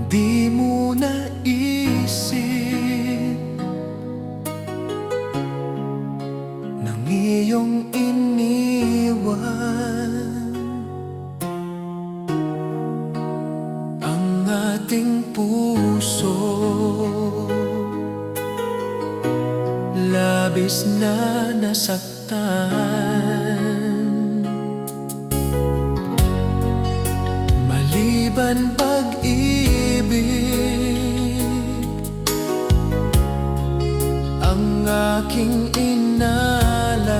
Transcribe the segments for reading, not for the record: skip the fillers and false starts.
Di mo naisip nang iyong iniwan ang ating puso. Labis na nasaktan, maliban pag-ibig ang aking inalay.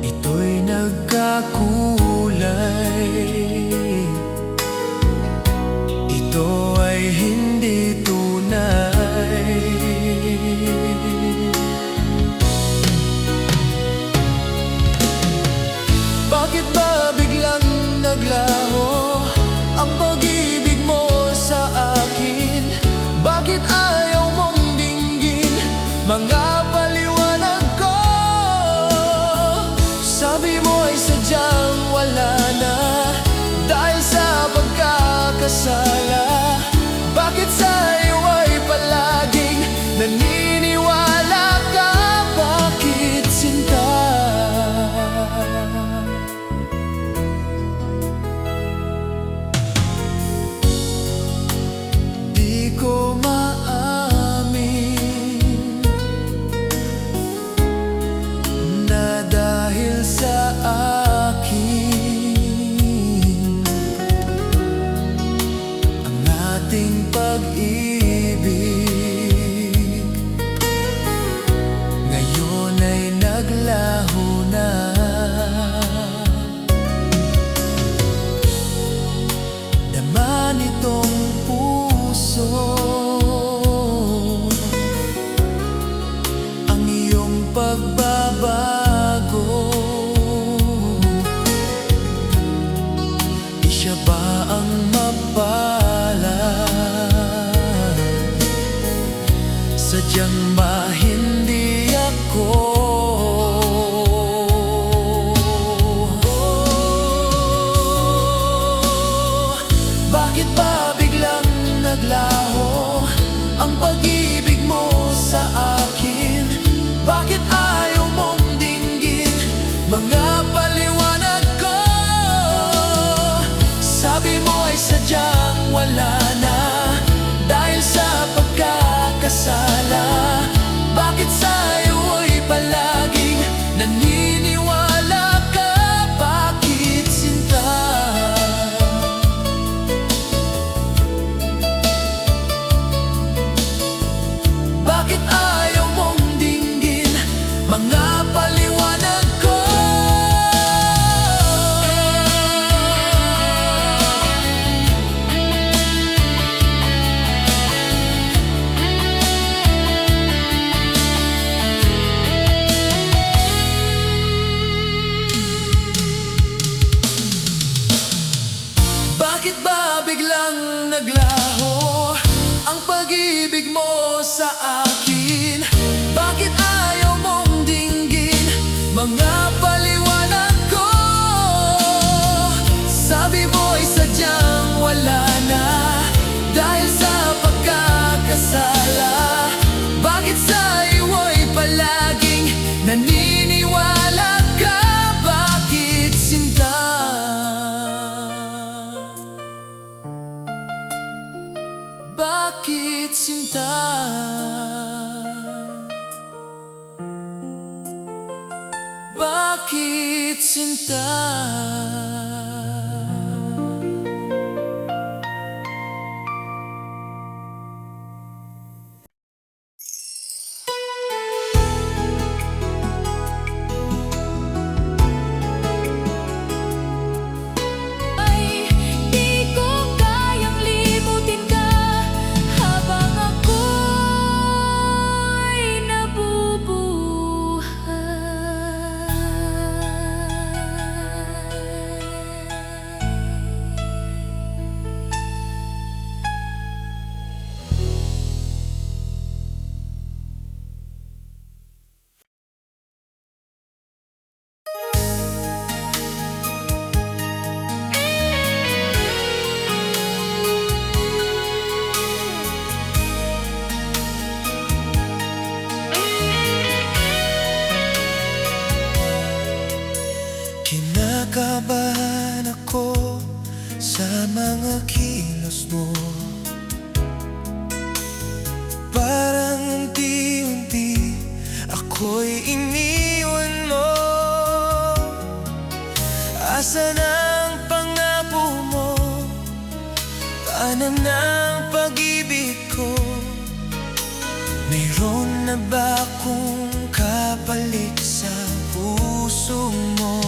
Ito'y nagkakulay, ito ay hindi tunay. Bakit ba biglang naglaho ang pag-ibig mo sa akin? Bakit ayaw mong dinggin mga paliwanag ko? Sabi mo ay sadyang wala na dahil sa pagkakasala. Bakit sa'yo ay palaging naniniwala ka? Bakit sinta? Di ko maamin na dahil sa akin ang ating pag-ibig ngayon ay naglaho na. Dama nitong puso ang iyong pagbabago. Di siya ba ang mapalad? Sadyang ba hindi ako? Bakit ba biglang naglaho ang pag-ibig mo sa akin? Bakit ayaw mong dinggin mga paliwanag ko? Sabi mo ay sadyang wala na dahil sa pagkakasala. Bakit sa'yo ay palaging naniniwala ka? Bakit sinta? Bakit ayaw mong dinggin mga paliwanag ko? Bakit ba biglang naglaho ang pag-ibig mo sa akin? Bakit ayaw mong dinggin mga paliwanag ko? Sabi mo ay sadyang wala na dahil sa pagkakasala. Bakit sa'yo ay palaging naniniwala ka? Bakit sinta? Bakit sinta? Bakit sinta? Di ko kayang limutin ka habang ako'y nabubuhay. Kinakabahan ako sa mga kilos mo. Parang unti-unti ako'y iniwan mo. Asan ang pangako mo? Paano ng pag-ibig ko? Mayroon na ba akong kapalit sa puso mo?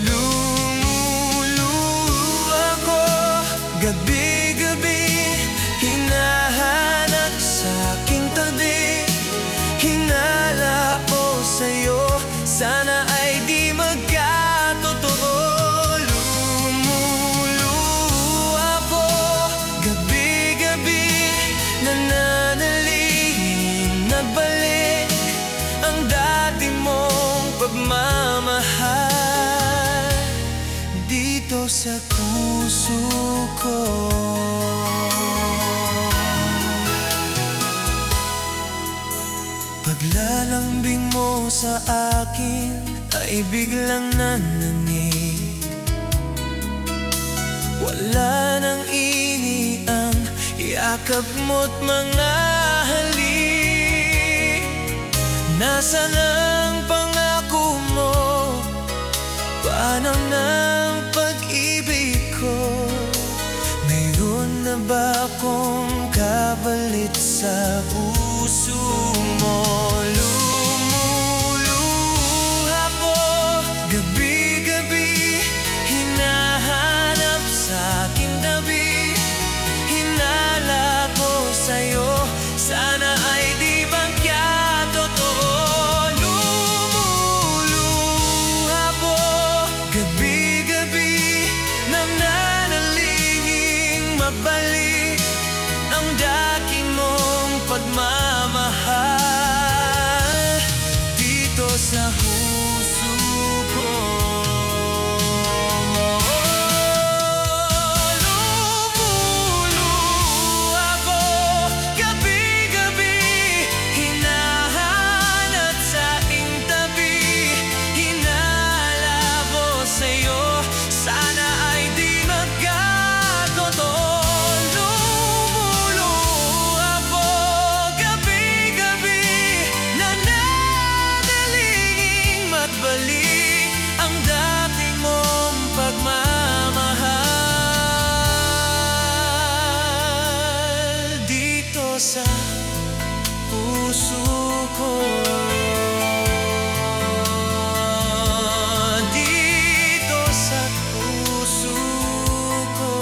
Lumuluha ako gabi-gabi, hinahanap sa aking tabi. Hinala ko sa'yo, sana ay di magkatotoo. Lumuluha ako gabi-gabi, nananalangin na balik ang dati mong pagmamahal dito sa puso ko. Paglalambing mo sa akin ay biglang nanangig. Wala nang ini ang yakap mo't mga halik. Nasaan ang pangako mo? Paano ng pag-ibig ko? Mayroon na ba akong kapalit sa puso mo? Lumuluha ko gabi-gabi, hinahanap sa aking tabi. Hinala ko sa'yo, sana ay di magkatotoo. Lumuluha ko gabi-gabi, nananalangin mabalik ang dati mong pagmamahal dito sa puso ko. Lumuluha ko gabi-gabi, hinahanap sa aking tabi. Hinala ko sa'yo, sana ay di magkatotoo. Lumuluha ko gabi-gabi, nananalangin magbalik ang dati mong pagmamahal dito sa puso ko. Dito sa puso ko.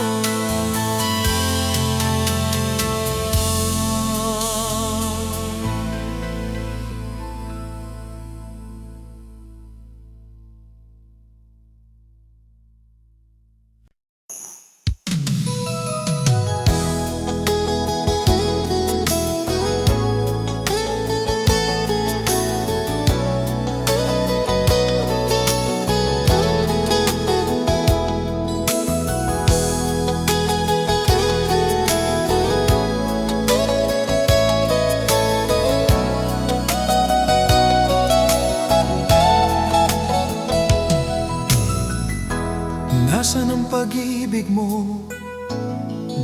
Nasaan ang pag-ibig mo?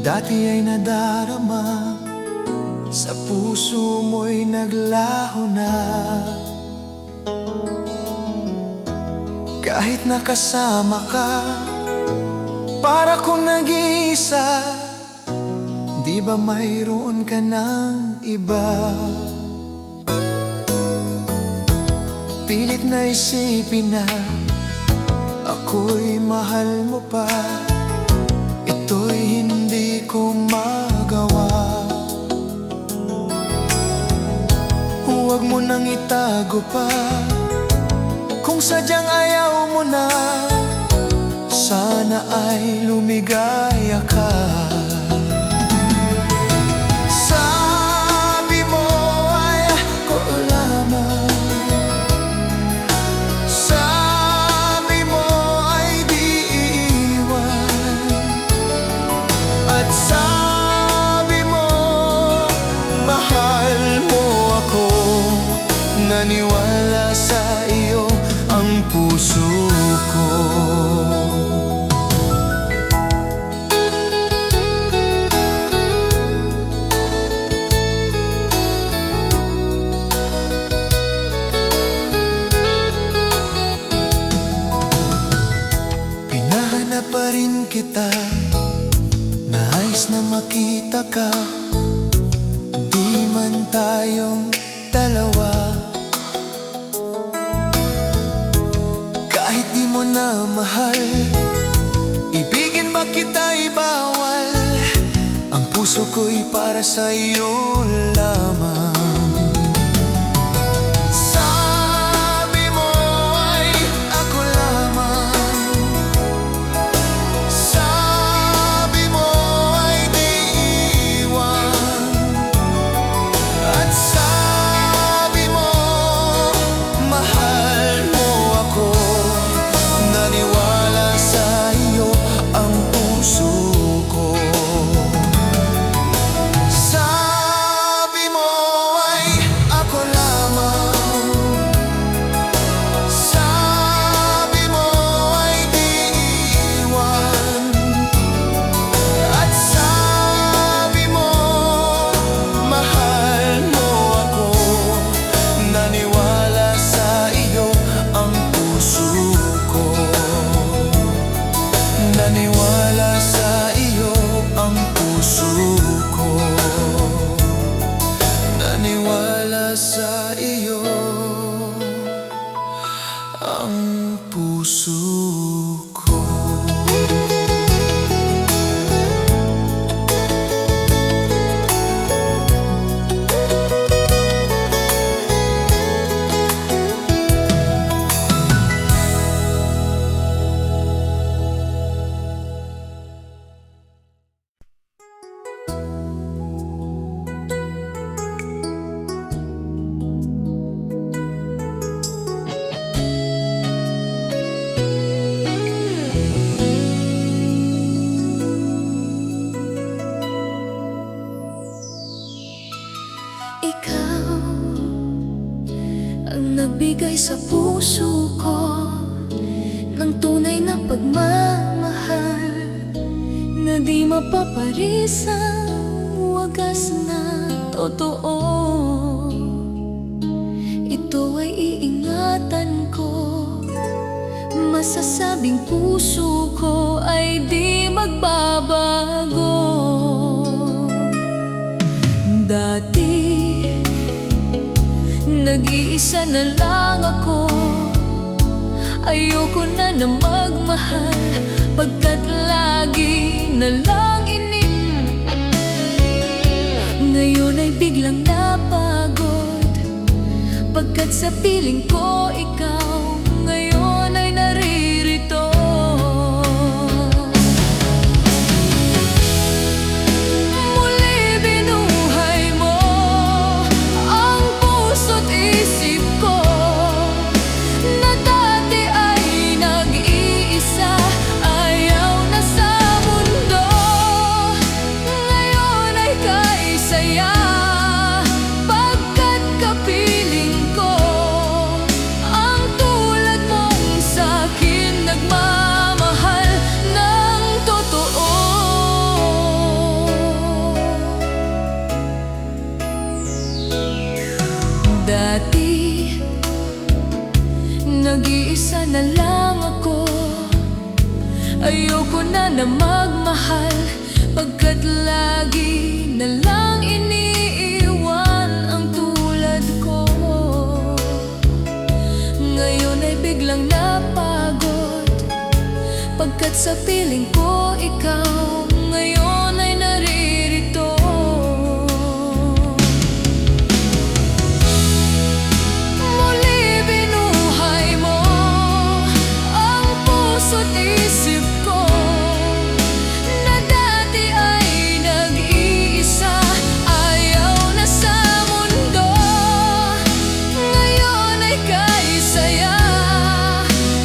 Dati ay nadarama, sa puso mo'y naglaho na. Kahit nakasama ka, para kong nag-iisa. Di ba mayroon ka ng iba? Pilit na isipin na ako'y mahal mo pa. Ito'y hindi ko magawa. Huwag mo nang itago pa, kung sadyang ayaw mo na. Sana ay lumigaya ka. Sabi mo ay ako lamang, sabi mo ay di iiwan, at sabi mo mahal mo ako. Naniwala sa iyo ang puso ko. Hinahanap pa rin kita, nais na makita ka. Di man tayong dalawa, kahit di mo na mahal, ibigin ba kita'y bawal? Ang puso ko'y para sa iyo lamang. Sabi mo ay ako lamang, sabi mo ay di iwan, at sabi mo mahal mo ako. Naniwala sa iyo ang puso ko. Sabi mo ay ako lamang, sabi mo ay di iwan, at sabi mo mahal mo ako. Naniwala sa iyo ang puso ko. Naniwala sa iyo ang puso ko. Naniwala sa iyo ang puso ko. Ikaw ang nagbigay sa puso ko ng tunay na pagmamahal, na di mapaparisang wagas na totoo. Ito ay iingatan ko, masasabing puso ko ay di magbabago. Dati nag-iisa na lang ako, ayoko na na magmahal, pagkat lagi na lang ngayon ay biglang napagod, pagkat sa piling ko ikaw ngayon ay naririto. Muli binuhay mo ang puso't isip ko, na dati ay nag-iisa, ayaw na sa mundo. Ngayon ay kaisaya, pagkat kapiling ko ang tulad mong sa'kin nagmamahal ng totoo. Dati nag-iisa na lang ako, ayoko na na magmahal, pagkat lagi na lang iniiwan ang tulad ko. Ngayon ay biglang napagod, pagkat sa piling ko ikaw ngayon ay naririto. Muli binuhay mo ang puso't isip ko, na dati ay nag-iisa, ayaw na sa mundo. Ngayon ay kaisaya,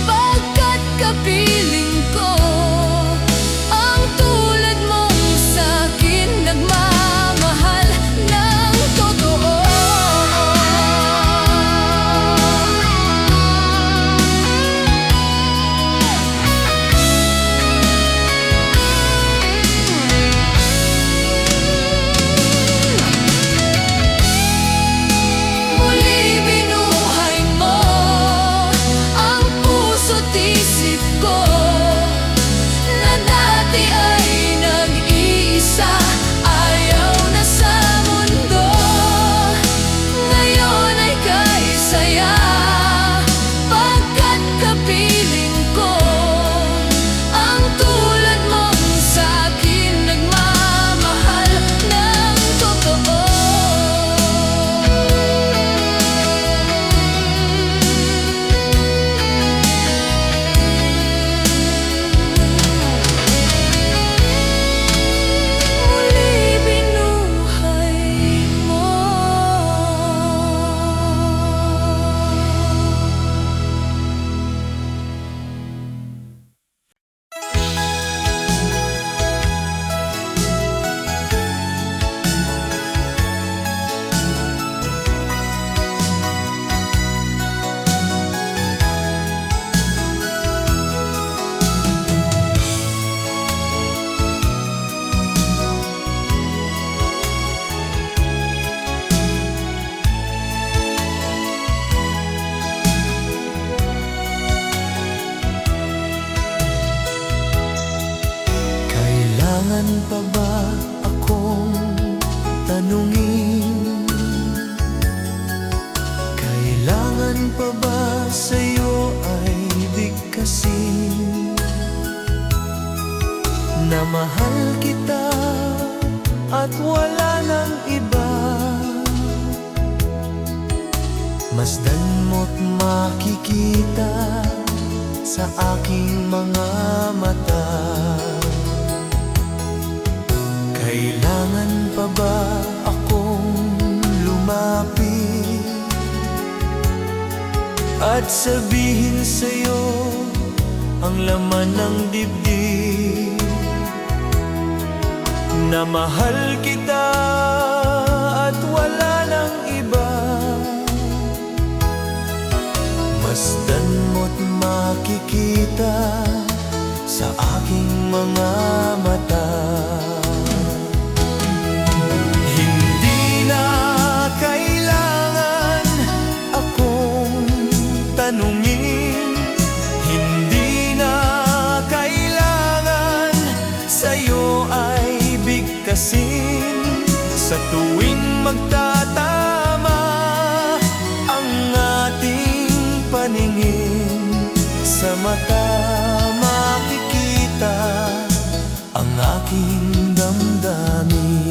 pagkat kapiling ko ang tulad mong sa'kin nagmamahal ng totoo. Muli binuhay mo ang puso't isip ko, Kailangan pa ba akong tanungin? Kailangan pa ba sa'yo ay bigkasin na mahal kita at wala nang iba? Masdan mo't makikita sa aking mga mata. Kailangan pa ba akong lumapit at sabihin sa'yo ang laman ng dibdib, na mahal kita at wala nang iba? Masdan mo't makikita sa aking mga mata. Hindi na kailangan akong tanungin, hindi na kailangan sa'yo ay bigkasin. Sa tuwing magtatama ang ating paningin, sa mata makikita ang aking damdamin.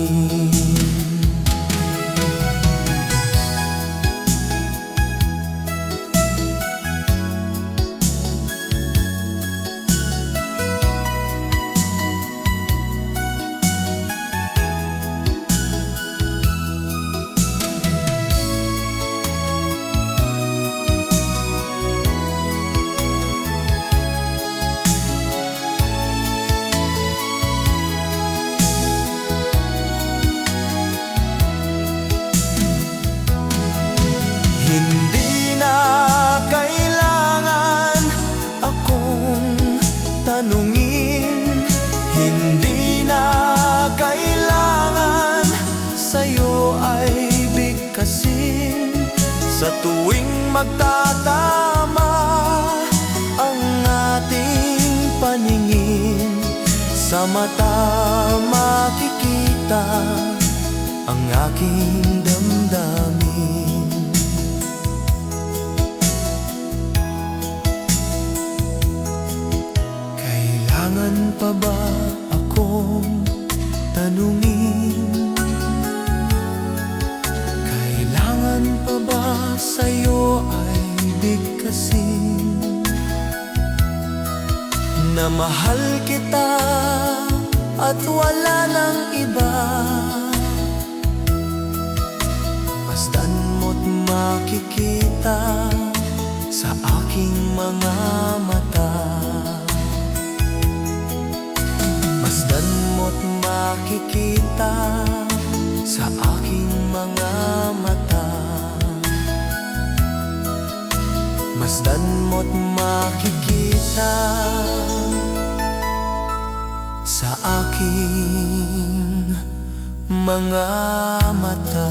Hindi na kailangan akong tanungin, hindi na kailangan sa'yo ay bigkasin. Sa tuwing magtatama ang ating paningin, sa mata makikita ang aking damdamin. Kailangan pa ba akong tanungin? Kailangan pa ba sa'yo ay bigkasin na mahal kita at wala nang iba? Masdan mo't makikita sa aking mga mata. Masdan mo't makikita sa aking mga mata. Masdan mo't makikita sa aking mga mata.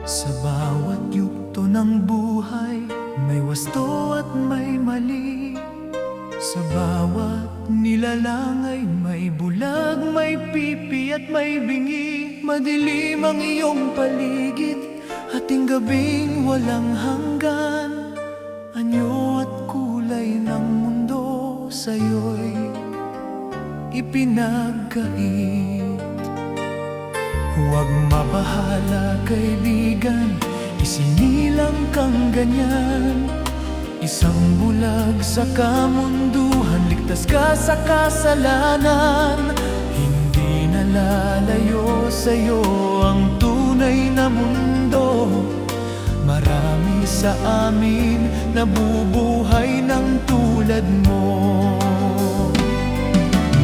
Sa bawat yugto ng buhay, may wasto at may mali. Sa bawat nilalang ay may bulag, may pipi at may bingi. Madilim ang iyong paligid, hating gabing walang hanggan. Anyo at kulay ng mundo sa'yo'y ipinagkait. Huwag mabahala, kaibigan, isinilang kang ganyan. Isang bulag sa kamunduhan, ligtas ka sa kasalanan. Hindi nalalayo sa'yo ang tunay na mundo. Marami sa amin nabubuhay ng tulad mo.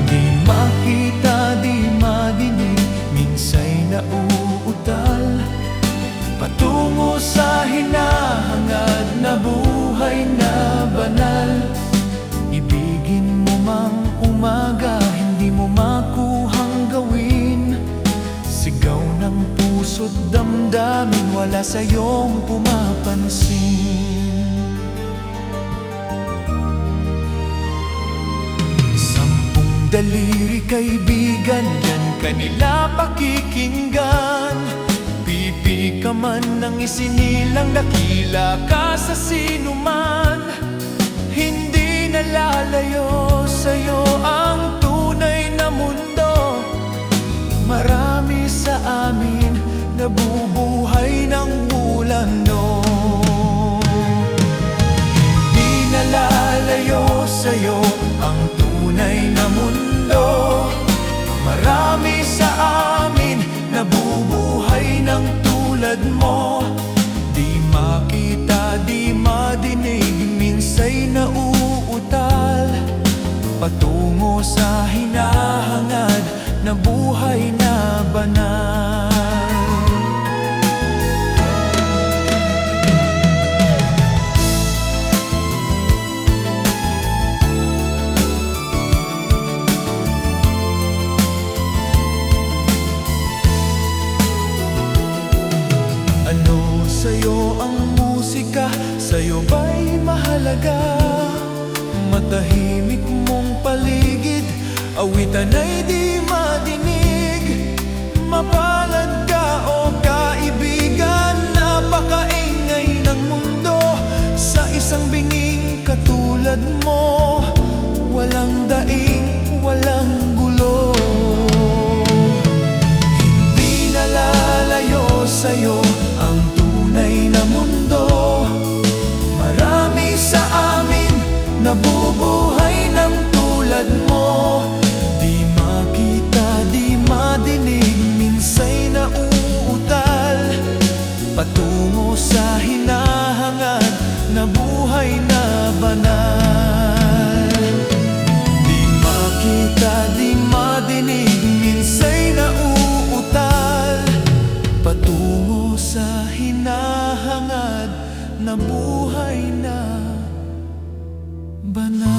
Di makita, di madinig, minsa'y nauutal patungo sa hinahangad na buhay na banal. Ibigin mo mang umaga, hindi mo makuhang gawin. Sigaw ng puso't damdamin, wala sa'yong pumapansin. Sampung daliri, kaibigan, yan kanila pakikinggan. Pipi ka man ng isinilang, dakila ka sa sinuman. Hindi nalalayo sa'yo ang tunay na mundo. Marami sa amin nabubuhay ng ulano. Hindi nalalayo sa'yo ang tunay na mundo. Marami sa amin nabubuhay ng tulad mo. Di makita, di madinig, minsa'y nauutal patungo sa hinahangad na buhay na banal. Ano sa'yo ang musika? Sa'yo ba'y mahalaga? Matahimik mong paligid, awitan ay di madinig. Mapalad ka o kaibigan, napakaingay ng mundo. Sa isang binging katulad mo, walang daing, walang gulo. Hindi nalalayo sa'yo ang tunay na mundo. Marami sa amin nabubuhay ng tulad mo. Di makita, di madinig, minsa'y nauutal patungo sa hinahangad na buhay na banal. Di makita, di madinig, minsa'y nauutal patungo sa hinahangad na buhay na banal.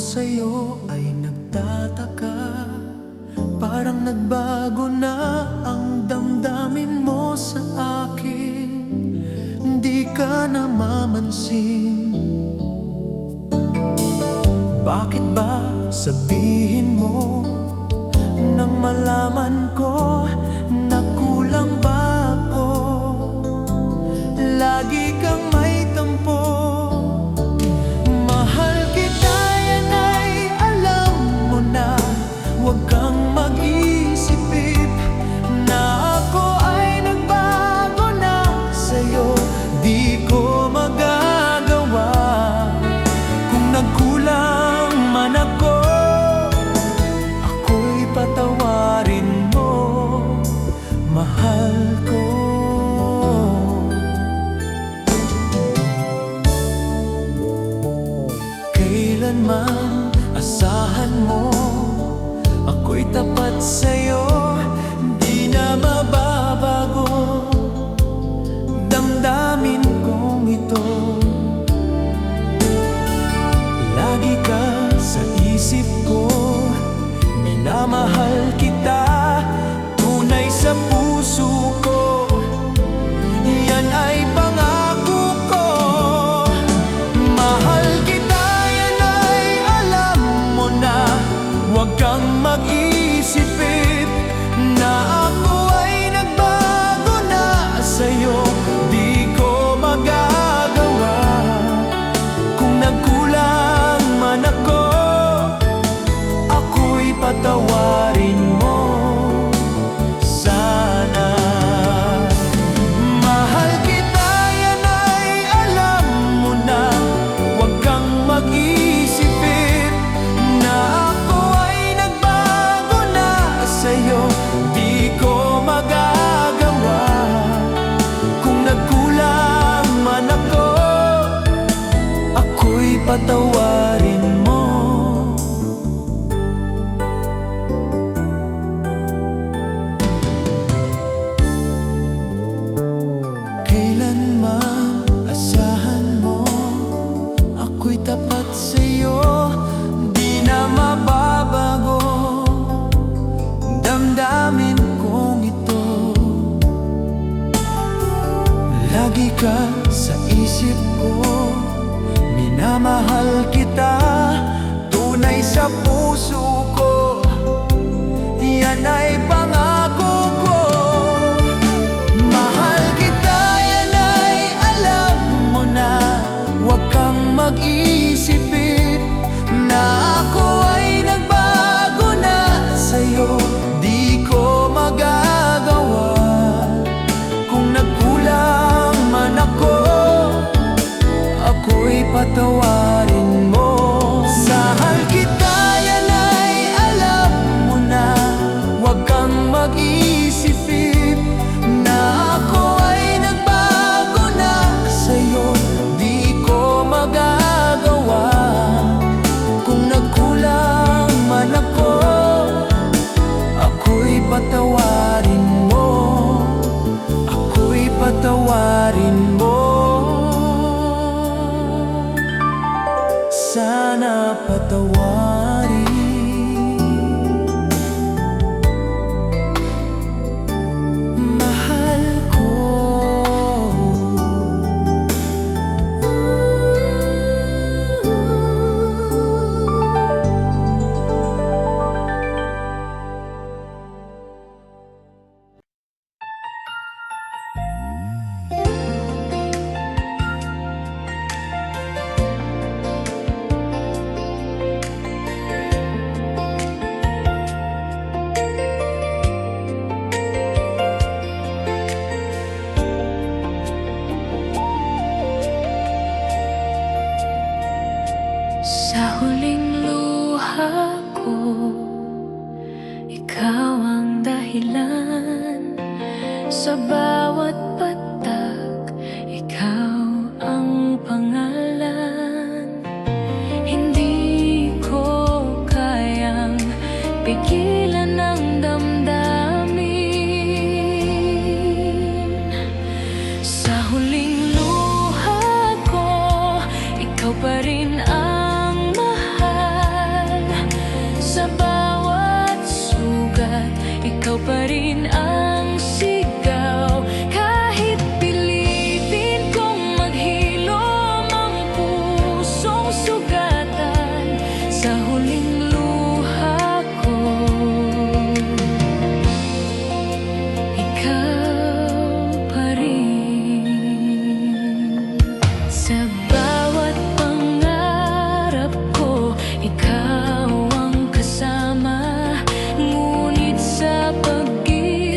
Sa'yo ay nagtataka, parang nagbago na ang damdamin mo sa akin. Hindi ka namamansin. Bakit ba sabihin mo nang malaman ko na kulang ba ako? Lagi kang may tampo. Huwag kang mag-isip na ako ay nagbago na sa'yo. Di ko magagawa kung nagkulang man ako. Ako'y Kailanman asahan mo, ako'y tapat sa'yo, di na mababago. Damdamin kong ito, lagi ka sa isip ko, minamahal kita, tunay sa puso ko, yan ay pangako ko. Mahal kita, yan ay alam mo na, huwag kang mag-isipit na ako ay nagbago na sa'yo, di ko magagawa. Kung nagkulang man ako, ako'y patawarin mo sana. Mahal kita, yan ay alam mo na, huwag kang mag-isipit na ako ay nagbago na sa'yo, di ko magagawa. Kung nagkulang man ako, ako'y patawarin mo. Kailanman asahan mo, ako'y tapat sa'yo, di na mababago. Damdamin kong ito, lagi ka sa isip ko, minamahal kita, tunay sa puso ko, yan ay pangako ko. Mahal kita, yan ay alam mo na, huwag kang mag-isipit na ako ay nagbago na sa'yo, di ko magagawa. Kung nagkulang man ako, ako'y patawarin mo. Mahal kita, yan ay alam mo na, huwag kang mag-isipit na ako ay nagbago na sa'yo, di ko magagawa. Kung nagkulang man ako, ako'y patawarin mo, ako'y patawarin mo. Sana patawarin mahal ko. Sa huling luha ko, ikaw ang dahilan. Sa bawat patak, ikaw ang pangalan. Hindi ko kayang pigilan ang damdamin. Sa huling luha ko, ikaw pa rin ang mahal. Sa bawat sugat, ikaw pa rin ang sigaw. Kahit pilitin kong maghilom ang pusong sugatan, sa huling luha ko, ikaw pa rin. Sa bawat pangarap ko, ikaw ang kasama. Ngunit sa pag-ibig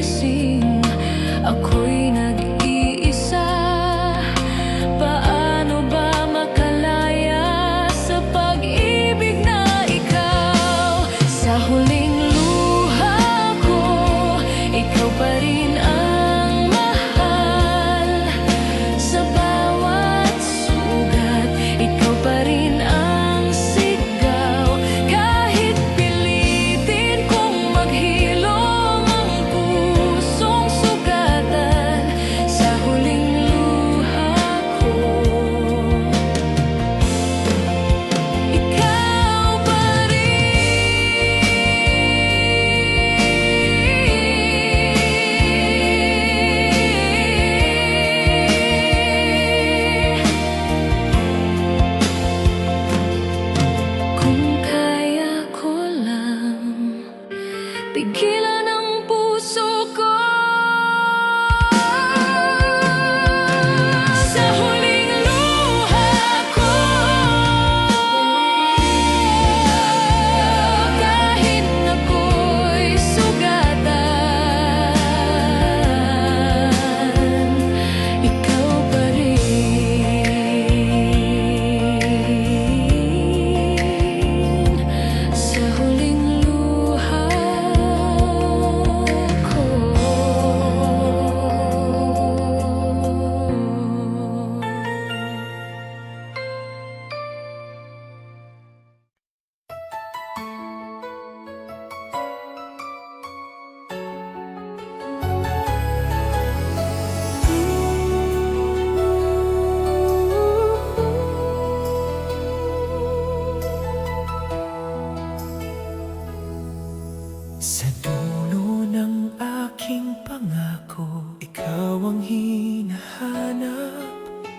Sa dulo ng aking pangako, ikaw ang hinahanap.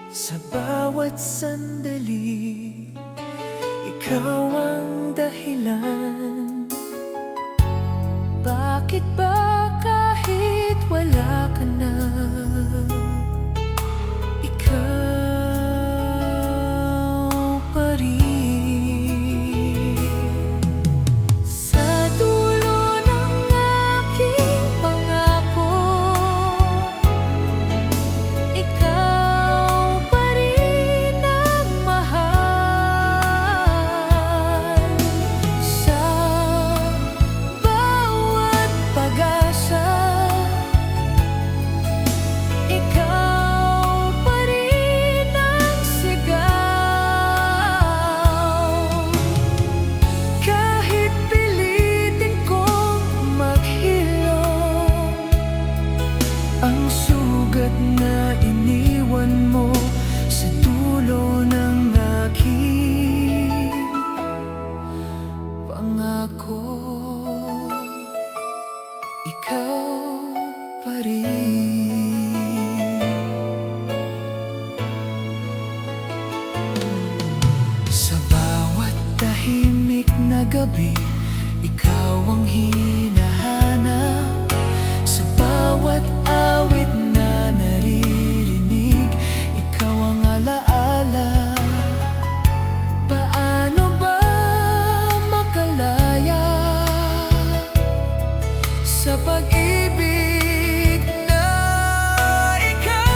Sa bawat sandali, ikaw ang dahilan. Bakit ba kahit wala ka na, ikaw pa rin? Sa dulo ng aking pangako, ikaw pa rin ang mahal. Sa bawat pag-asa, ikaw pa rin ang sigaw. Kahit pilitin kong maghilom, ang sugat na iniwan mo sa dulo ng aking pangako, ikaw pa rin. Sa bawat tahimik na gabi, ikaw ang hinahanap. Sa bawat awit na naririnig, ikaw ang alaala. Paano ba makalaya sa pag-ibig na ikaw?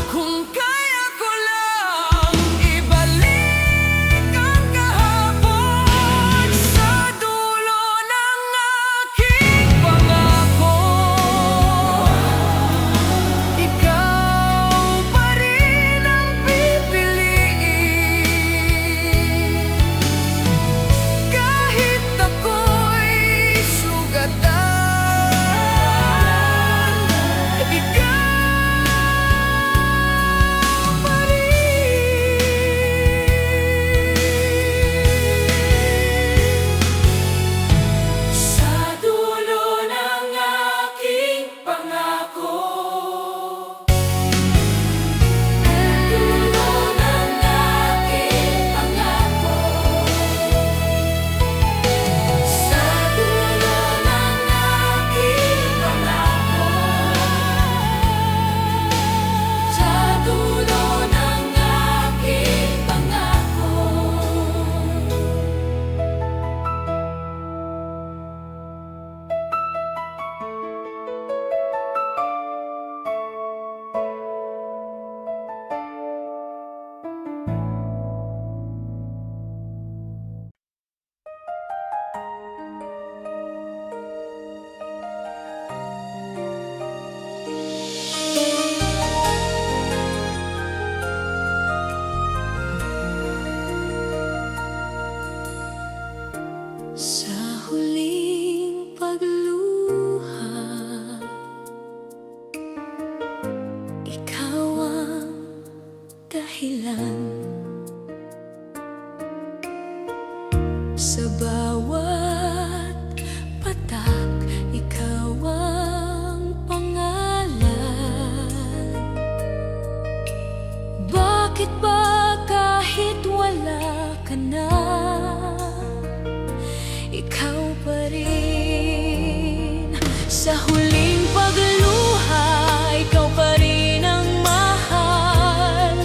Kung kaya ko lang ibalik ang kahapon sa dulo ng aking pangako, ikaw pa rin ang pipiliin. Kahit ako'y sugatan, ikaw pa rin. Sa dulo ng aking pangako, dulo ng aking pangako. Sa dulo ng aking pangako, sa dulo ng aking pangako. Sa huling pagluha, ikaw ang dahilan. Sa bawat patak, ikaw ang pangalan. Bakit ba kahit wala ka na, ikaw pa rin? Sa huling pagluha, ikaw pa rin ang mahal.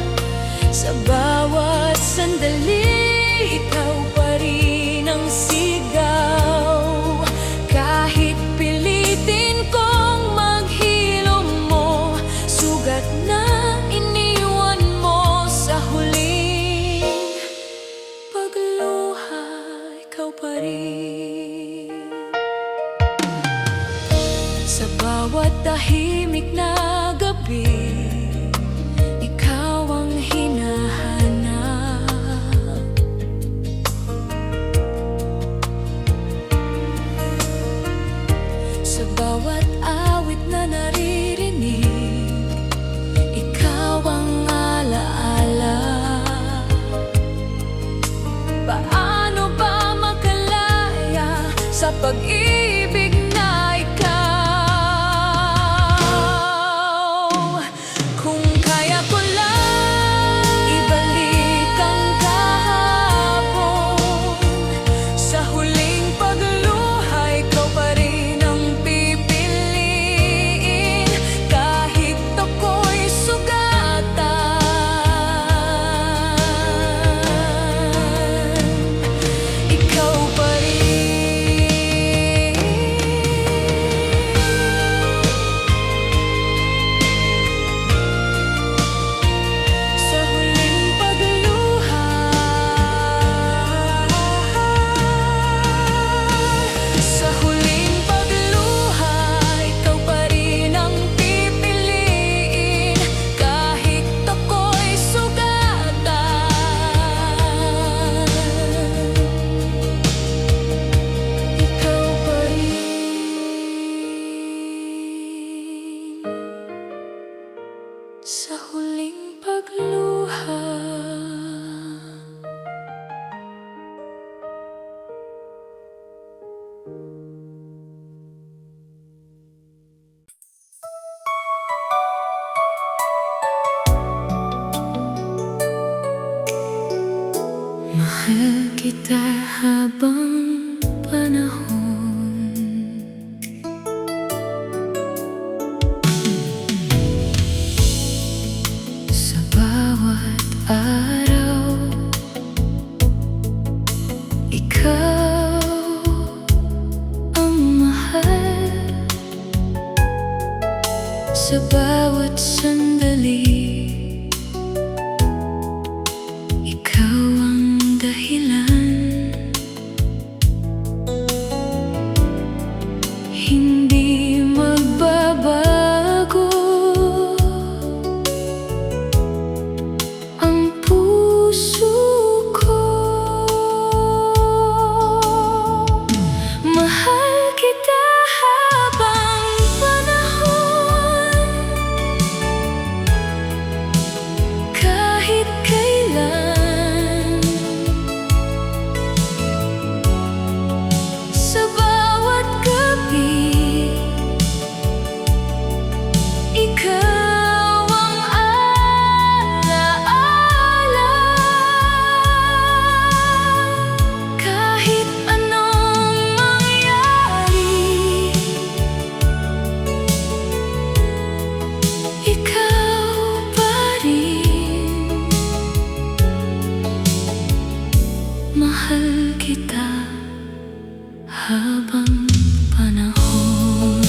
Sa bawat sandali, ikaw pa rin ang sigaw. Kahit pilitin kong maghilom mo, sugat na iniwan mo sa huling pagluha, ikaw pa rin. Sa bawat tahimik na gabi, ikaw ang hinahanap. Mahal kita habang panahon. Sa bawat araw, ikaw ang mahal. Sa bawat sandali, ikaw ang dahilan. Hindi magbabago ang puso ko. Mahal kita habang panahon, kahit kailan. Sa bawat gabi, ikaw ang alaala. Kahit anong mangyari, ikaw pa rin. Mahal kita habang panahon.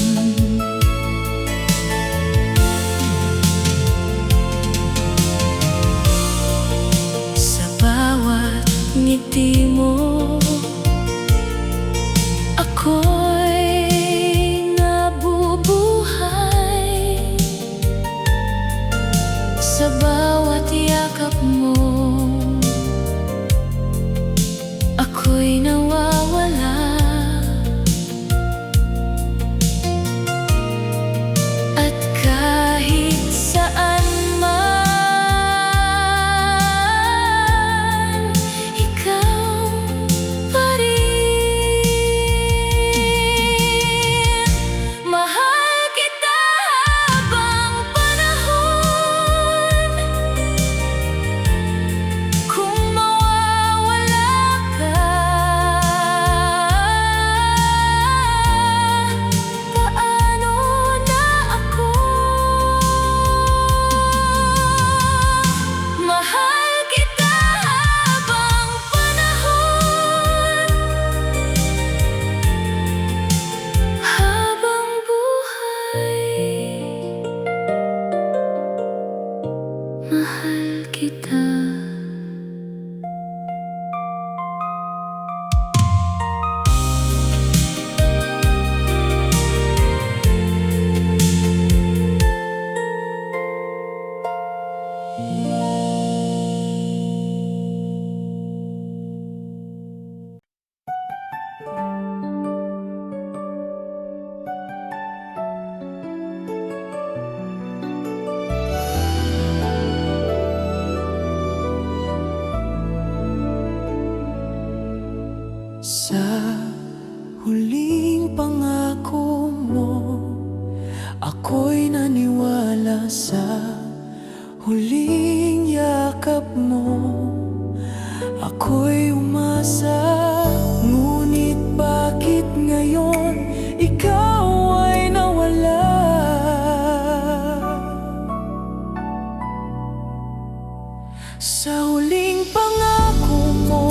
Sa bawat ngiti mo, ako'y nabubuhay. Sa bawat yakap mo, ako'y nawawala. At kahit saan man, ikaw pa rin. Mahal kita habang panahon. Kung mawawala ka, paano na ako? Mahal kita habang panahon, habang buhay. Mahal kita. Sa huling pangako mo, ako'y naniwala. Sa huling yakap mo, ako'y umasa. Ngunit bakit ngayon ikaw ay nawala? Sa huling pangako mo,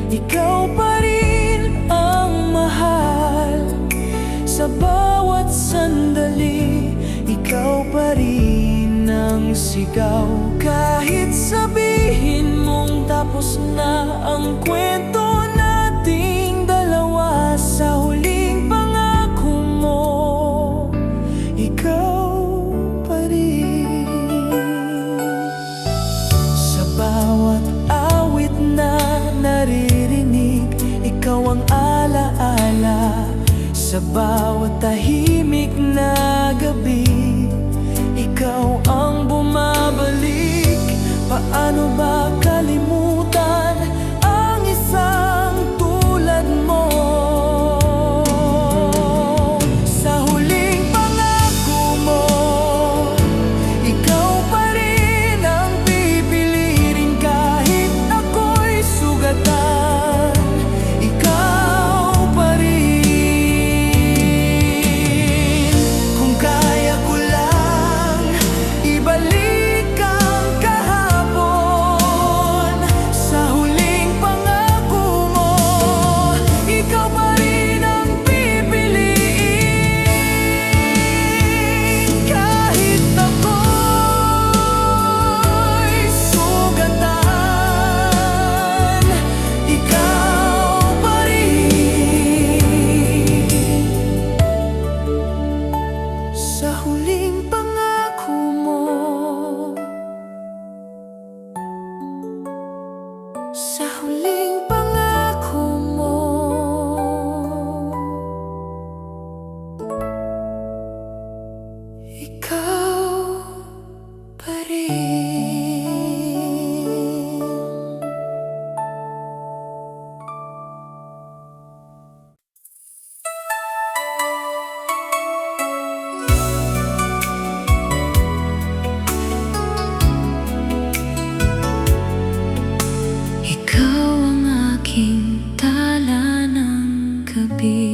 ikaw pa rin ang mahal. Sa bawat sandali, ikaw pa rin ang sigaw. Kahit sabihin mong tapos na ang kwento nating dalawa, sa huling pangako mo, ikaw pa rin. Sa bawat awit na naririnig, ikaw ang alaala. Sa bawat tahimik na gabi, ikaw ang bumabalik. Paano ba kalimutan ang isang tulad mo? Sa huling pangako mo, ikaw pa rin ang pipiliin. Kahit ako'y Sa huling pangako mo, ikaw pa rin. Ikaw ang aking tala ng gabi,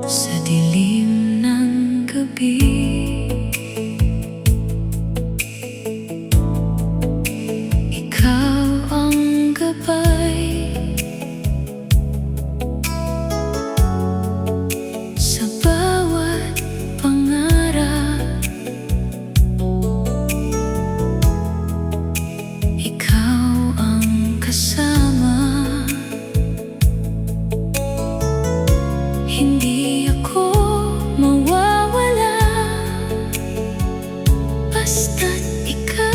sa dilim ng gabi. Ikaw ang gabay sa bawat pangarap. Ikaw ang kasama, hindi ako mawawala, basta't ikaw.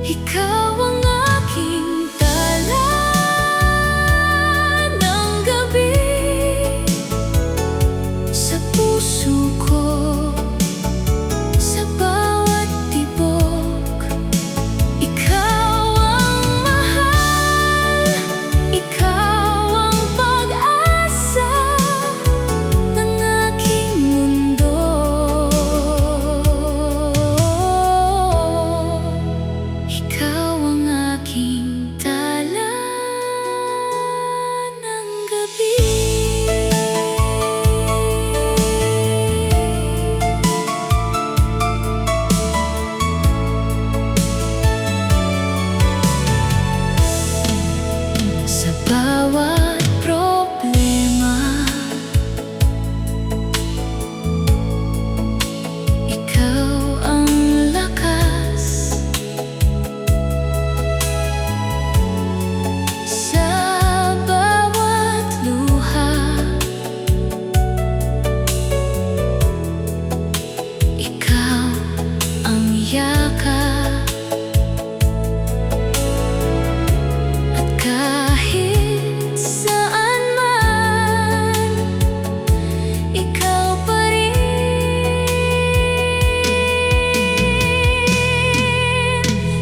Ikaw ang aking tala ng gabi, sa puso ko, sa bawat tibok. Ikaw ang mahal, ikaw ang pag-asa ng aking mundo. Ikaw ang aking tala ng gabi. Sa bawat problema, ikaw ang lakas. Sa bawat luha, ikaw ang yakap. At kahit saan man, ikaw pa rin.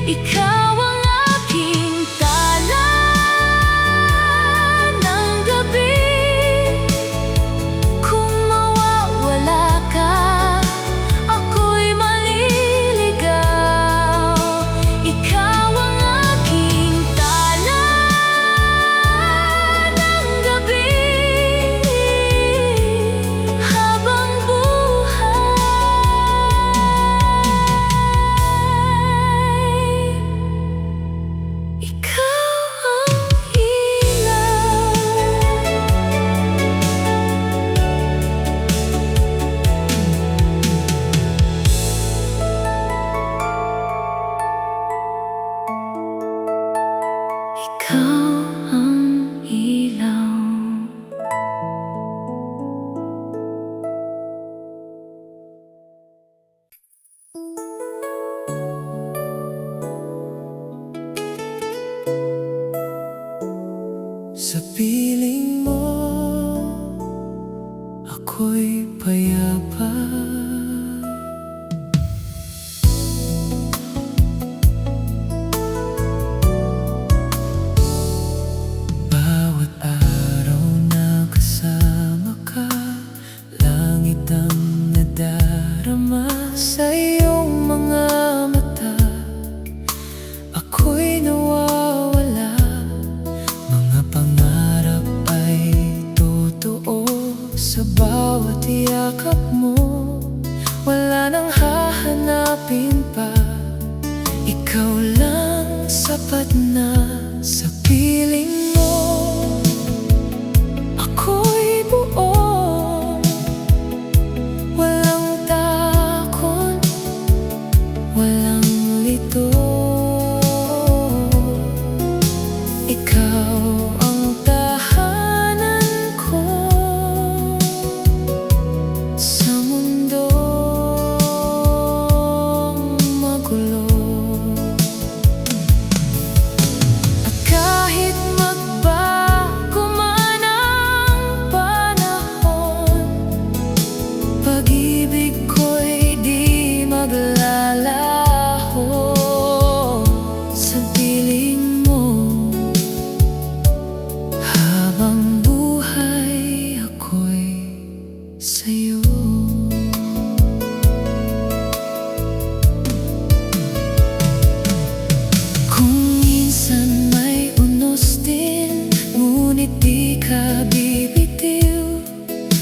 Ikaw ang aking tala ng gabi. Kung mawawala ka, ako'y maliligaw. Ikaw ang aking tala ng gabi, habang buhay. Ikaw ang ilaw. Ikaw ang ilaw. Sa piling mo, ako'y payapa. Bawat araw na kasama ka, langit ang nadarama sa iyong mga mata. Ako'y nawawala, mga pangarap ay totoo. Sa bawat yakap mo, wala nang hahanapin pa. Ikaw lang sapat na. Sa piling mo, ako'y buo. Walang takot, walang lito. Ikaw ang tahanan ko sa mundo. sa'yo. Kung minsan may unos din, ngunit di ka bibitiw,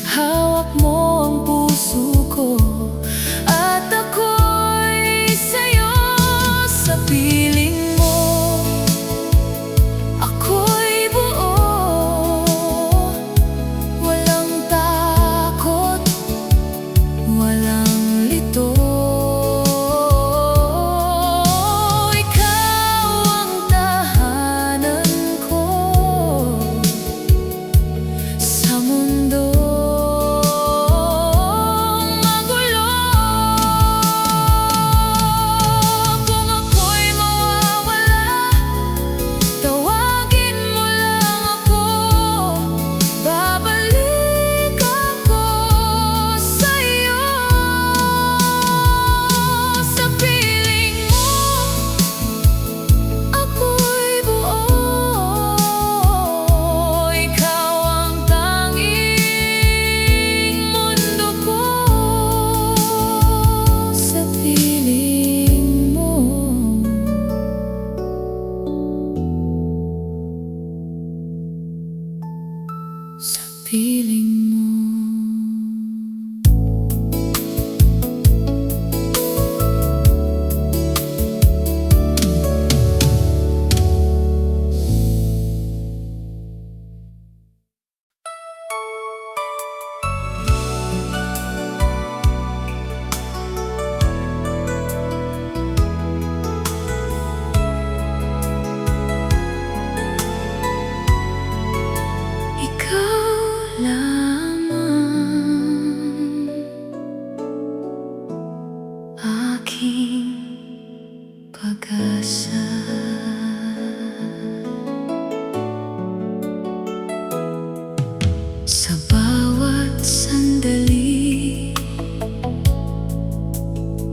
hawak mo ang puso ko at ako'y sa'yo. Sa piling mo ako'y buo, walang takot, walang lito. Ikaw ang tahanan ko sa mundong magulo. Kung ako'y mawawala, tawagin mo lang ako, babalik ako sa'yo. Sa piling mo ako'y buo, ikaw ang tanging mundo ko. Sa piling mo, sa piling mo. Ikaw lamang aking pag-asa. Sa bawat sandali,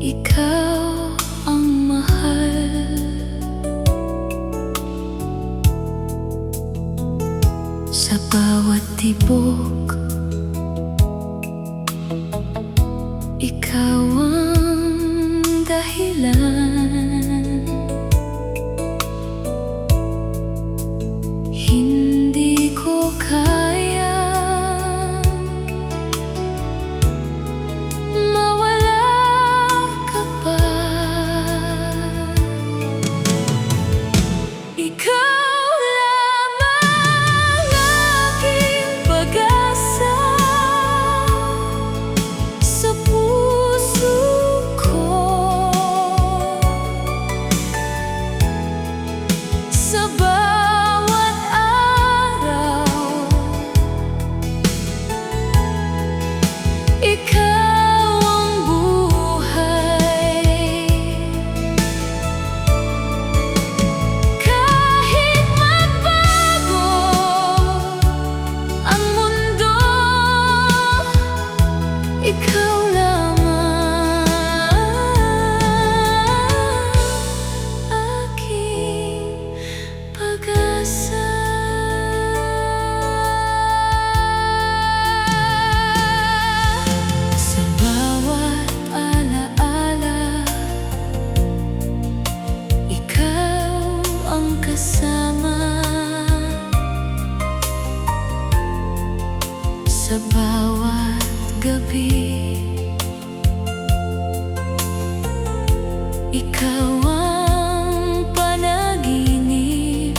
ikaw ang mahal. Sa bawat tibok, ikaw ang dahilan. Hindi ko kayang mawala ka pa. Ikaw lamang aking pag-asa sa puso ko. Sa bawat araw, ikaw ang buhay. Kahit magbago ang mundo, ikaw lamang aking pag-asa. Sa bawat alaala, ikaw ang kasama. Sa bawat gabi, ikaw ang panaginip.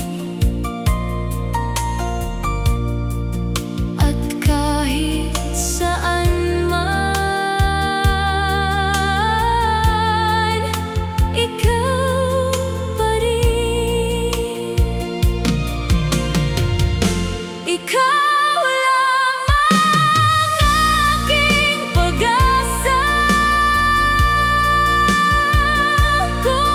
At kahit saan man, ikaw pa rin. Ikaw lamang aking pag-asa. Kung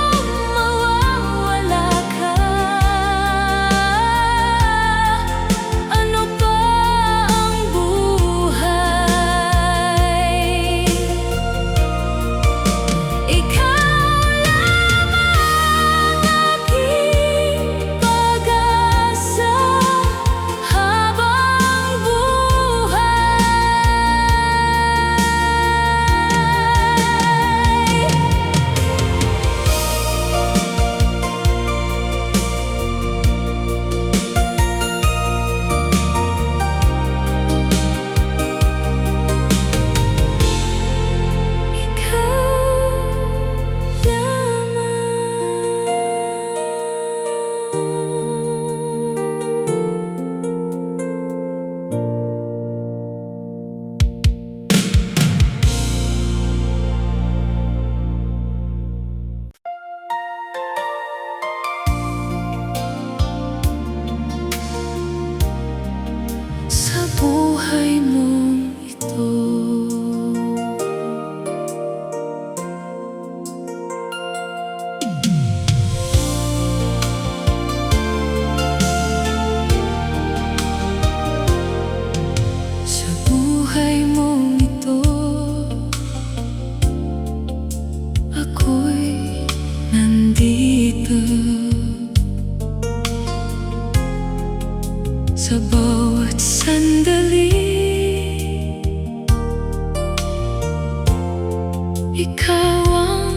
ikaw ang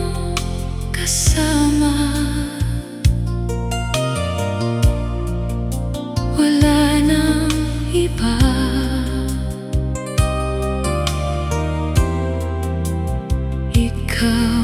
kasama. Wala nang iba. Ikaw